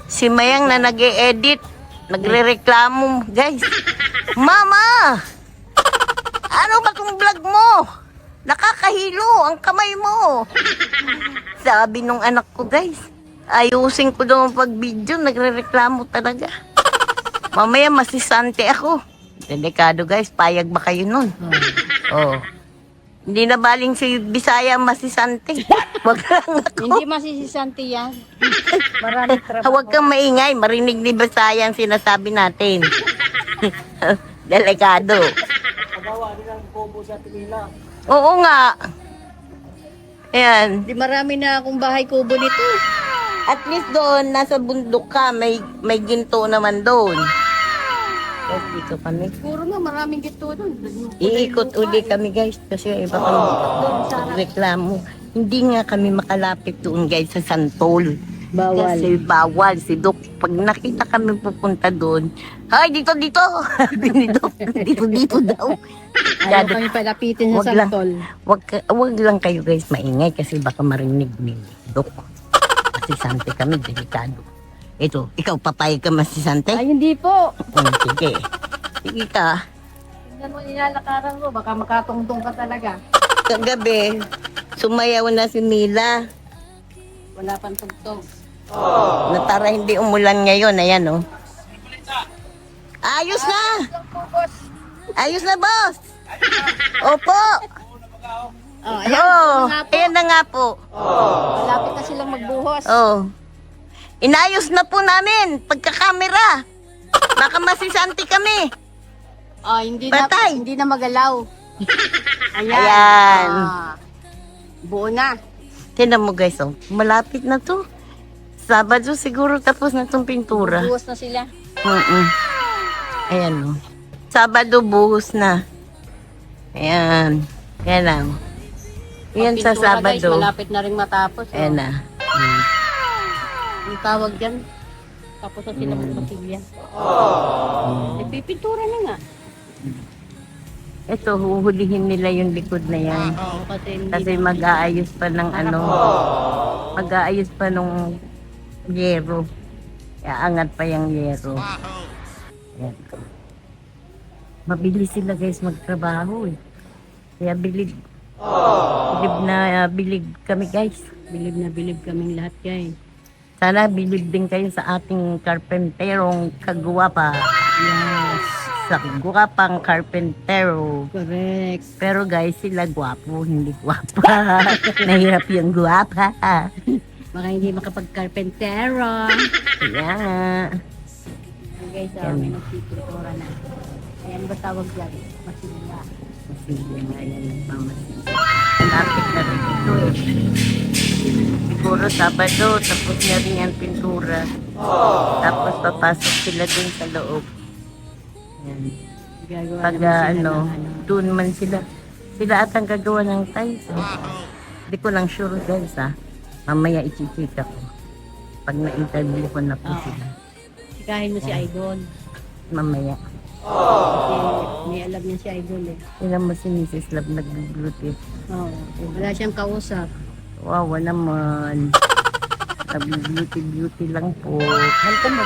si Mayang na nag-e-edit, nagre-reklamo, guys. Mama! Ano ba tong vlog mo? Nakakahilo ang kamay mo. Sabi nung anak ko, guys. Ayusin ko daw ang pag-video, nagre-reklamo talaga. Mamaya masisante ako. Delikado, guys. Payag ba kayo nun? Oh. Hindi na baling si Bisaya masisante. Wag lang ako. Hindi masisisante yan. Maraming trabaho. Huwag kang maingay. Marinig ni Bisaya ang sinasabi natin. Delikado. Pagawa din ang kubo sa Tinila. Oo nga. Ayan. Di marami na akong bahay kubo nito. At least doon, nasa bundok ka, may ginto naman doon. Tapos dito kami. Puro nga maraming gito doon. Iikot uli kami, guys, kasi iba kami reklamo. Hindi nga kami makalapit doon, guys, sa Santol. Bawal. Kasi bawal si Dok. Pag nakita kami pupunta doon, "Hay, dito, dito!" Sabi ni Dok, dito daw. Ayaw kami palapitin Wag sa lang. santol. Wag lang kayo, guys, maingay kasi baka marinig ni Dok. Kasi sante kami, delikado. Ito, ikaw papayag ka masisante? Ay, hindi po. Sige. Sige ka. Tingnan mo nilalakaran ko. Baka makatungtong ka talaga. Kagabi, sumayaw na si Mila. Wala pang tugtog. Na para hindi umulan ngayon. Ayan, oh. Ayos na! Ayos na, boss! Opo! Oh, Oo, ayan na nga po. Malapit na silang magbuhos. Oh. Inayos na po namin pagkakamera. Baka masisante kami. Oh, hindi Patay. na hindi na magalaw. Ayan. Ayan. Ah, buo na. Tignan mo, guys, oh. Malapit na to. Sabado siguro tapos na tong pintura. Buhos na sila. Ayan, oh. Sabado buhos na. Ayan. Ayan lang. Yan sa Pintura, guys, Sabado. malapit na rin matapos. Oh. Ayan na. Ang tawag dyan. Tapos na sila magpasilya. Ipipintura na nga. Ito, huhulihin nila yung likod na yan. Oo, kasi hindi Kasi na- mag-aayos pa ng ano. Mag-aayos pa nung yero. Aangat pa yung yero. Ayan. Mabilis sila, guys, magtrabaho eh. Kaya bilib. Bilib kami, guys. Bilib na bilib kaming lahat, guys. Sana bilib din kayo sa ating karpenterong kagwapa. Yes. Sa gwapang karpentero. Correct. Pero guys, sila gwapo, hindi gwapa. Nahirap yung gwapa. Baka hindi makapag-carpentero. Kaya, Ayan, guys, may nagpipintura na. Ayan ba tawag dyan? Masilya. sige na yan, nagmamasin. Lapit na rin ito eh. Siguro Sabado, tapos na rin yung pintura. Tapos papasok sila dun sa loob. Yan. Gagawa Pag naman sila ano, ng dun man sila. Sila atang gagawa ng tiles. Hindi ko lang sure, guys, ha. Mamaya ichichika ko. Pag na-interview ko na po Oo. sila. Sikahin mo si Idol. Mamaya. Kasi may alam niya si Idol eh. Tingnan mo si Mrs. Love nag-beauty. Oo. Wala siyang kausap. Wow, naman. Nag-beauty lang po. Balikan mo.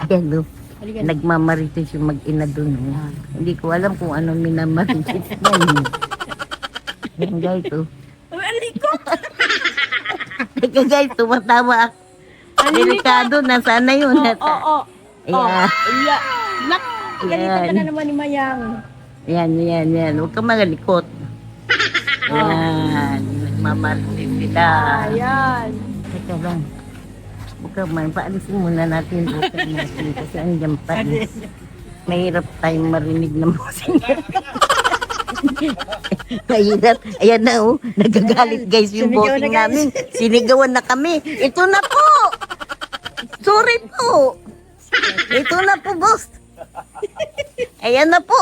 Ayan, no. Halika na. Nagmamarites yung mag-ina dun. No? Hindi ko alam kung ano minamarites yan. Yan, guys, oh. Teka, guys, tumatawa ako. Delikado, nasaan na yun? Oo. Ayan. Iya. Nak. Ganito ka na naman ni Mayang. Yan. Huwag kang magalikot. Yan. Nagmamarites sila. Ayan. Teka lang. Huwag kang man. Paalisin muna natin yung bukal natin kasi andyan pa. Mahirap tayong marinig ng musika. Mahirap. Ayan na, oh. Nagagalit, guys, yung Sinigaw na, bossing guys. namin. Sinigawan na kami. Ito na po. Sorry po. Ito na po, boss. Ayan na po.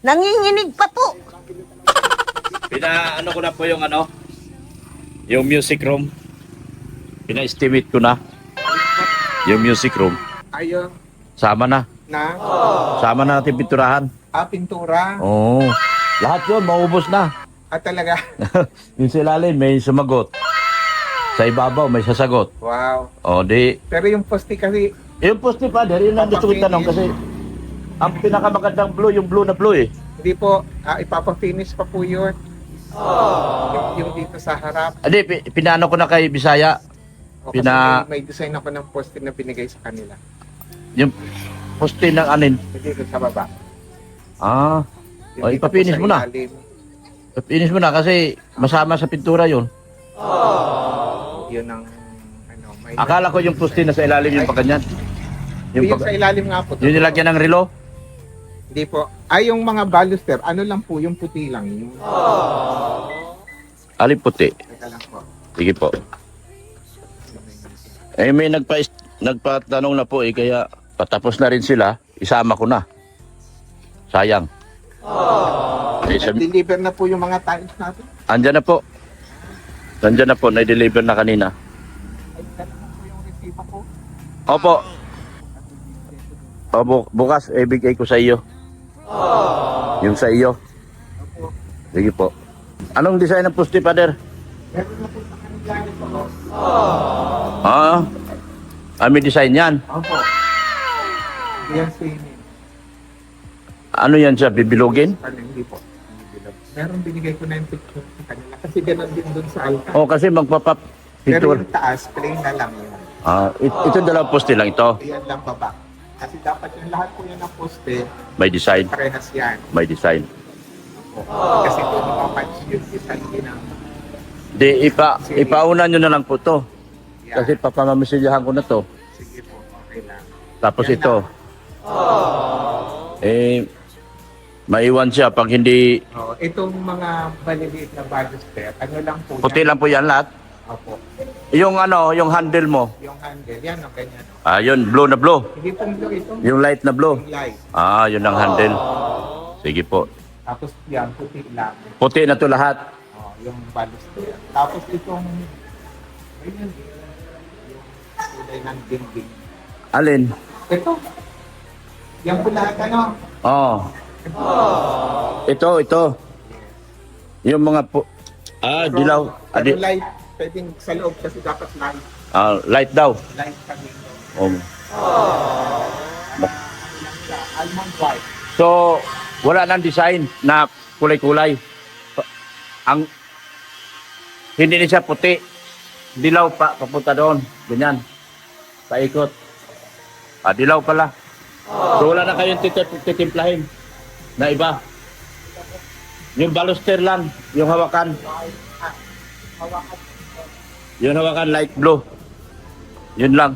Nanginginig pa po. Ano ko na po yung yung music room. Pina-estimate ko na. Yung music room. Ayun Sama na. na. Sama na natin pinturahan. Pintura. Oo. Lahat yun, maubos na. Talaga. Yung sa ilalim, may sumagot. Sa ibabaw, may sasagot. Wow. O, di... Pero yung poste kasi, Yung poste pa, yun ang gusto kong tanong kasi ang pinakamagandang blue, yung blue na blue eh. hindi po, ipapafinish pa po yun. Yung dito sa harap. Hindi, pinano ko na kay Bisaya. O, kasi may design ako ng poste na binigay sa kanila. Yung poste ng anin. Dito sa baba. Ah, Yung o, dito po ipapinis sa mo na. ilalim. Ipapinis mo na kasi masama sa pintura yun. Yun ang ano, may Akala ko yung poste na sa ilalim yung pagkanyan. yung sa ilalim nga po. Yung nilagyan ng relo. Hindi po. Yung mga baluster, ano lang po, yung puti lang. Yung... Alin puti. Teka lang po. Sige po. Eh may nagpatanong na po eh kaya patapos na rin sila. Isama ko na. Sayang. Eh, Deliver na po yung mga tiles natin. andyan na po. Andyan na po. Na-deliver na kanina. Ay, dala na po yung resibo ko. Opo. Opo. Bukas ibigay ko sa iyo. Yung sa iyo. Opo. Sige po. Anong design ng poste, Pader? Meron na po sa kanila ito. May design yan. Opo. Yan swimming. Ano yan siya? Bibilogin? Hindi po. Hindi bilog. Meron binigay ko na yung picture sa kanila. Kasi gano'n din dun sa altar. O kasi magpapap Pero picture. yung taas, plain na lang yun. Ito dalawang poste lang ito. Yan lang baba. Kasi dapat yung lahat po yan ng poste, May design. parehas yan. May design. Opo. Kasi ito napapansin yung design din ng Di, ipauna nyo na lang po to. yan. Kasi papamamisilyahan ko na to. Sige po, okay lang. Tapos Yan ito. Maiwan siya pag hindi... Itong mga maliliit na baluster, ano lang po Puti yan. lang po yan lahat. Opo. Yung yung handle mo. Yung handle, yan o ganyan. Yun, blue na blue. Hindi pong blue ito. Yung light na blue. Yung light. Yun ang handle. Sige po. Tapos yan, puti lang. Puti na to lahat. Yung baluster. Tapos itong, ayun, yung kulay ng dingding. Alin? Ito. Yan po lahat ano. Ito. Yung mga dilaw. Pero light, pwedeng sa loob kasi dapat light. Light daw. Light kami. Almond white. So, wala nang design na kulay-kulay. Ang hindi na siya puti. Dilaw pa papunta doon. Ganyan. Paikot. Dilaw pala. So wala na kayong titimplahin na iba. Yung baluster lang, yung hawakan. Yung hawakan light blue. Yun lang.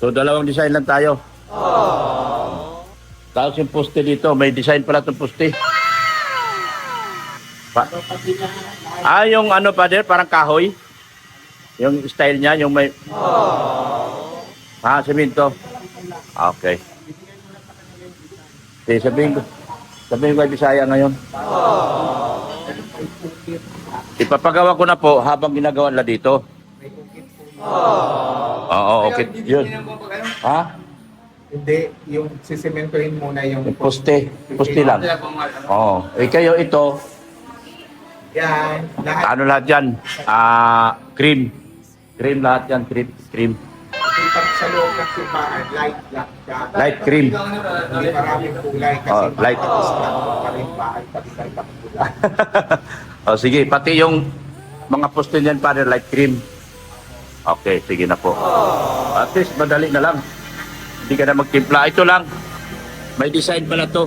So dalawang design lang tayo. Tapos yung poste dito, may design pala itong poste. Yung ano pa din, parang kahoy. Yung style niya, yung may... Semento. Okay. Sabihin ko kay Bisaya ngayon. Ipapagawa ko na po habang ginagawa nila dito. Okay. Yun. Hindi, yung sisimentohin muna yung Poste lang. Kayo ito, yan, lahat. ano lahat yan? Cream. Cream lahat yan, cream. Pag sa loob ng simbahan, light lang siya. Light cream. Hindi maraming kulay kasi Light. tapos lang pa rin bahay pati sa ibang kulay. Sige, pati yung mga poste niyan para light cream. Okay, sige na po. At least madali na lang. Hindi ka na magtimpla. Ito lang. May design pala to.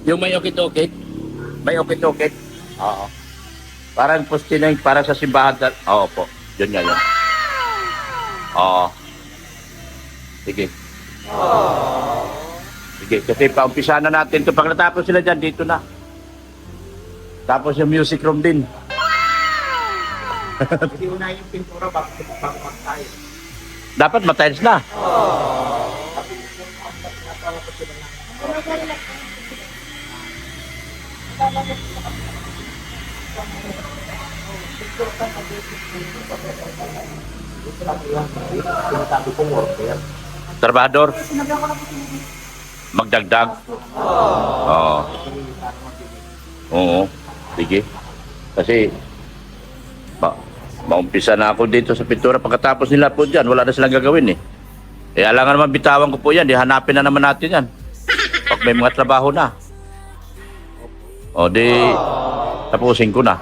Yung may okit-okit. May okit-okit. Oo. Parang poste na yung para sa simbahan. Oo po. Yun nga yun. Oo. Sige. Sige, kasi paumpisa na natin ito. Pag natapos sila dyan, dito na. Tapos yung music room din. Hindi una yung pintura bago tayo. Dapat matiles na. Sinasabi kong worker. Trabador. Magdagdag? Oo. Oo. Sige. Kasi, maumpisa na ako dito sa pintura. Pagkatapos nila po dyan, wala na silang gagawin eh. Eh, alangan naman bitawan ko po yan. Di hanapin na naman natin yan. Pag may mga trabaho na. O di, tapusin ko na.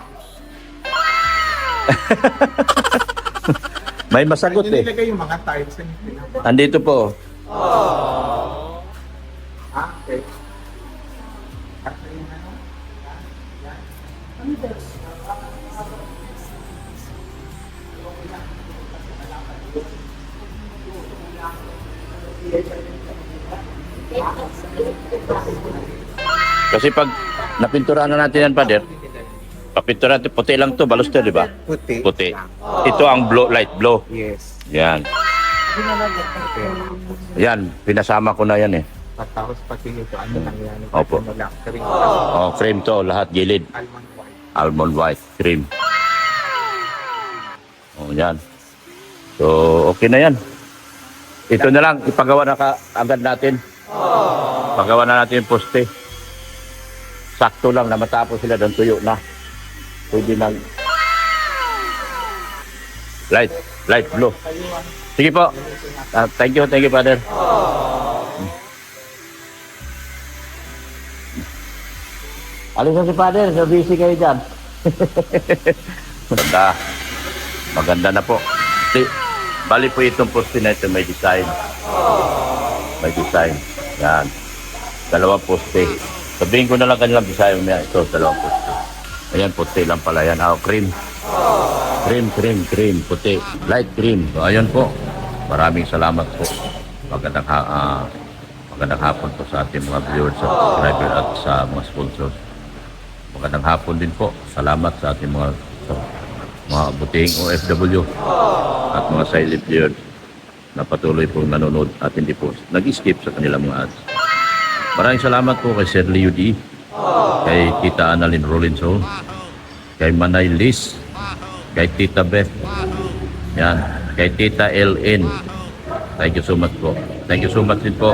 May masagot Saan nyo eh. nilagay yung mga tiles? Saan nyo pinapa- Andito po. Okay. At yung ano? Kasi pag napinturahan na natin yan, Pader, papinturahan natin, puti lang to, baluster, di ba? Puti. Puti. Ito ang light blue. Yes. Yan. Okay. Yan, pinasama ko na yan eh. Tapos pati ito, ano lang yan? Opo. Ano lang, cream. Oh, cream to, lahat gilid. Almond white. Almond white, cream. Oh, yan. So, okay na yan. Ito na lang, ipagawa na agad natin. Pagawa na natin yung poste. Sakto lang na matapos sila doon, tuyo na. Pwede nang light blue. Sige po. Thank you, Father. Alis na si Father, so busy kayo dyan. Maganda. Maganda na po. Bali po itong poste na ito, may design. May design. Yan. Dalawang poste. Sabihin ko na lang kanilang design niya. Ito, dalawang poste. Ayan, puti lang pala yan. Cream. Cream. Puti. Light cream. So, ayan po. Maraming salamat po. Magandang hapon po sa ating mga viewers, subscriber at sa mga sponsors. Magandang hapon din po. Salamat sa ating mga butihing OFW at mga silent viewers na patuloy po nanonood at hindi po nag-skip sa kanilang mga ads. Maraming salamat po kay Sir Leo D, kay Tita Annalyn Rolinson, kay Manay Liz, kay Tita Beth, yan, kay Tita LN. Thank you so much po. Thank you so much din po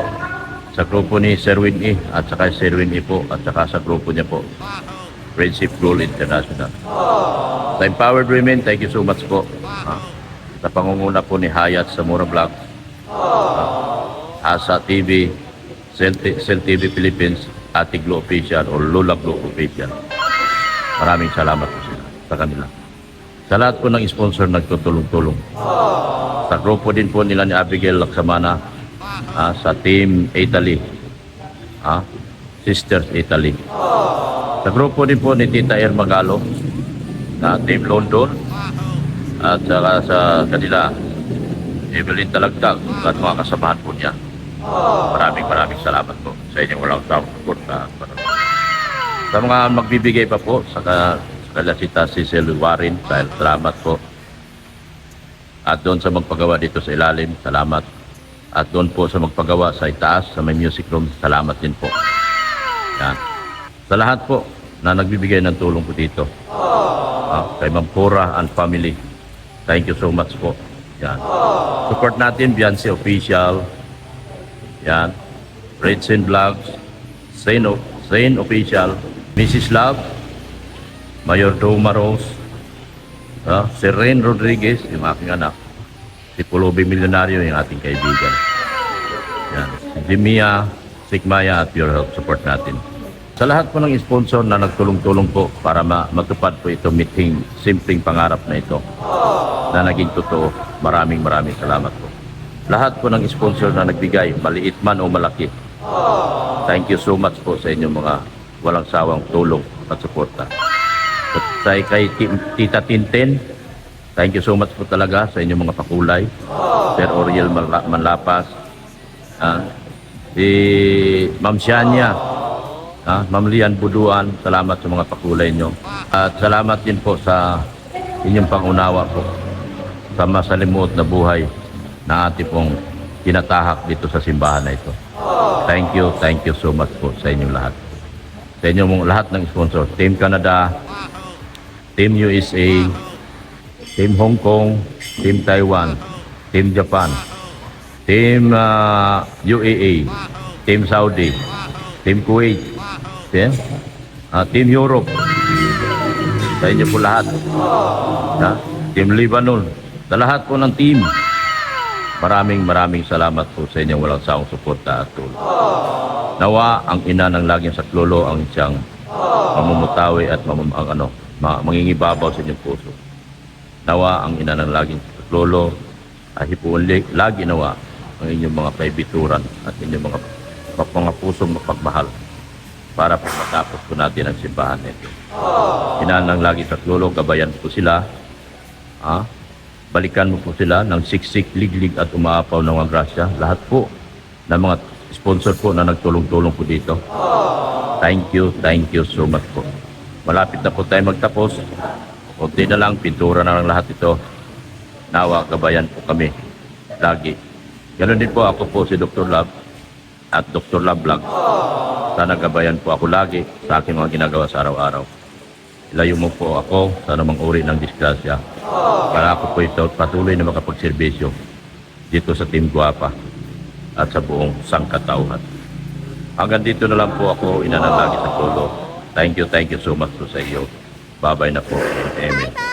sa grupo ni Sir Win E at saka Sir Win E po at saka sa grupo niya po, Friendship Goal International. Sa Empowered Women, thank you so much po. Sa pangunguna po ni Hayat Zamora Vlog, Asa TV, Cell TV Philippines, Ate Glo Official o Lola Glo Official. Maraming salamat po sa kanila. Sa lahat po ng sponsor nagtutulong-tulong. Sa grupo din po nila ni Abigail Laksamana, sa Team Italy, Sisters Italy. Sa grupo din po ni Tita Magalo, na Team London, at saka sa kanila Evelyn Talagtag at mga kasamahan po niya. Maraming salamat po sa inyong walang sawang support sa mga magbibigay pa po sa kanila si Cecil Warren, salamat po. At doon sa magpagawa dito sa ilalim, salamat. At doon po sa magpagawa sa itaas sa may music room, salamat din po. Yan. Sa lahat po na nagbibigay ng tulong po dito, kay Mampura and family, thank you so much po. Yan. Support natin Beyonce Official, yan, Redsin Vlogs, Zane Official, Mrs. Love, Mayor Doma Rose, si Ren Rodriguez, yung aking anak, si Pulubi Milyonaryo, yung ating kaibigan, yan, si Jimia, Sigmaya at Pure Health, support natin. Sa lahat po ng sponsor na nagtulong-tulong po para matupad po ito meeting, simpleng pangarap na ito na naging totoo, maraming salamat po. Lahat po ng sponsor na nagbigay, maliit man o malaki, thank you so much po sa inyong mga walang sawang tulong at suporta. At kay Tita Tintin, thank you so much po talaga sa inyong mga pakulay. Sir Oriel Manlapas, si Ma'am Shania, Ma'am Lian Buduan, salamat sa mga pakulay nyo. At salamat din po sa inyong pangunawa po sa masalimuot na buhay na ating pong tinatahak dito sa simbahan na ito. Thank you so much po sa inyong lahat. Sa inyong lahat ng sponsor, Team Canada, Team USA, Team Hong Kong, Team Taiwan, Team Japan, Team UAE, Team Saudi, Team Kuwait, yeah? Team Europe, sa inyo po lahat. Ha? Team Lebanon, sa lahat po ng team. Maraming salamat po sa inyong walang sawang suporta at tulong. Nawa ang ina ng laging saklolo ang siyang mamumutawi at mangingibabaw sa inyong puso. Nawa ang ina ng laging saklolo ay hipuunli, lagi nawa ang inyong mga kaibituran at inyong mga pusong mapagmahal para po matapos po natin ang simbahan nito. Ina ng laging saklolo, gabayan po sila. Balikan mo po sila ng siksik, liglig at umaapaw ng mga grasya. Lahat po ng mga sponsor po na nagtulong-tulong po dito. Thank you so much po. Malapit na po tayo magtapos. Kunti na lang, pintura na lang lahat ito. Nawa, gabayan po kami. Lagi. Ganon din po ako po si Dr. Love at Dr. Love Vlog. Sana gabayan po ako lagi sa aking mga ginagawa sa araw-araw. Ilayo mo po ako sa anumang uri ng disgrasya. Para ako po ito patuloy na makapagserbisyo dito sa Team Guapa at sa buong sangkatauhan. Hanggang dito na lang po ako inanalagi sa tulo. Thank you so much po sa iyo. Bye-bye na po. Amen.